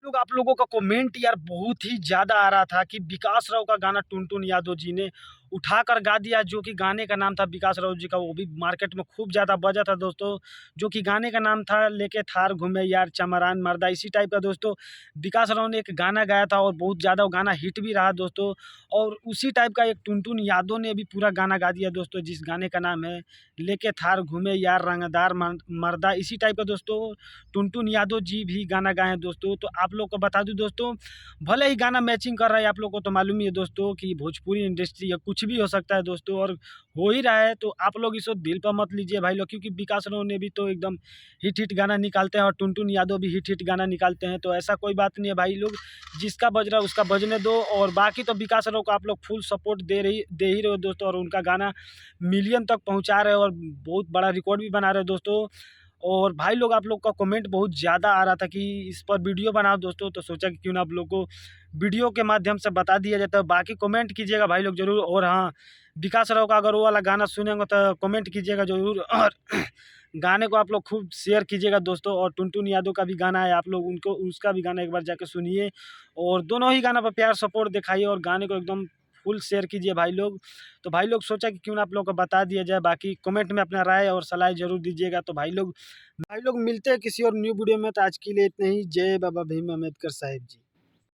लोग आप लोगों का कमेंट यार बहुत ही ज़्यादा आ रहा था कि विकास राव का गाना टुनटुन यादव जी ने उठाकर गा दिया, जो कि गाने का नाम था विकास राव जी का, वो भी मार्केट में खूब ज़्यादा बजा था दोस्तों। जो कि गाने का नाम था लेके थार घूमे यार चमरान मर्दा, इसी टाइप का दोस्तों विकास राव ने एक गाना गाया था और बहुत ज़्यादा वो गाना हिट भी रहा दोस्तों। और उसी टाइप का एक टुनटुन यादव ने भी पूरा गाना गा दिया दोस्तों, जिस गाने का नाम है लेके थार घूमे यार रंगदार मर्दा, इसी टाइप का दोस्तों टुनटुन यादव जी भी गाना गाए हैं दोस्तों। तो आप लोग को बता दूं दोस्तों, भले ही गाना मैचिंग कर रहा है, आप लोग को तो मालूम ही है दोस्तों कि भोजपुरी इंडस्ट्री है, कुछ भी हो सकता है दोस्तों, और हो ही रहा है। तो आप लोग इसको दिल पर मत लीजिए भाई लोग, क्योंकि विकास राव ने भी तो एकदम हिट हिट गाना निकालते हैं और टुनटुन यादव भी हिट हिट गाना निकालते हैं। तो ऐसा कोई बात नहीं है भाई लोग, जिसका बज रहा है उसका बजने दो। और बाकी तो विकास राव को आप लोग फुल सपोर्ट दे ही रहे हो दोस्तों, और उनका गाना मिलियन तक पहुंचा रहे हो और बहुत बड़ा रिकॉर्ड भी बना रहे हो दोस्तों। और भाई लोग आप लोग का कमेंट बहुत ज़्यादा आ रहा था कि इस पर वीडियो बनाओ दोस्तों, तो सोचा कि क्यों ना आप लोग को वीडियो के माध्यम से बता दिया जाता है। बाकी कमेंट कीजिएगा भाई लोग ज़रूर, और हाँ, विकास राव का अगर वो वाला गाना सुनेंगे तो कमेंट कीजिएगा ज़रूर, और गाने को आप लोग खूब शेयर कीजिएगा दोस्तों। और टुनटुन यादव का भी गाना है, आप लोग उनको उसका भी गाना एक बार जाके सुनिए, और दोनों ही गाना पर प्यार सपोर्ट दिखाइए और गाने को एकदम फुल शेयर कीजिए भाई लोग। तो भाई लोग सोचा कि क्यों ना आप लोग को बता दिया जाए। बाकी कमेंट में अपना राय और सलाह ज़रूर दीजिएगा। तो भाई लोग मिलते हैं किसी और न्यू वीडियो में। तो आज के लिए इतने ही। जय बाबा भीम अम्बेडकर साहिब जी।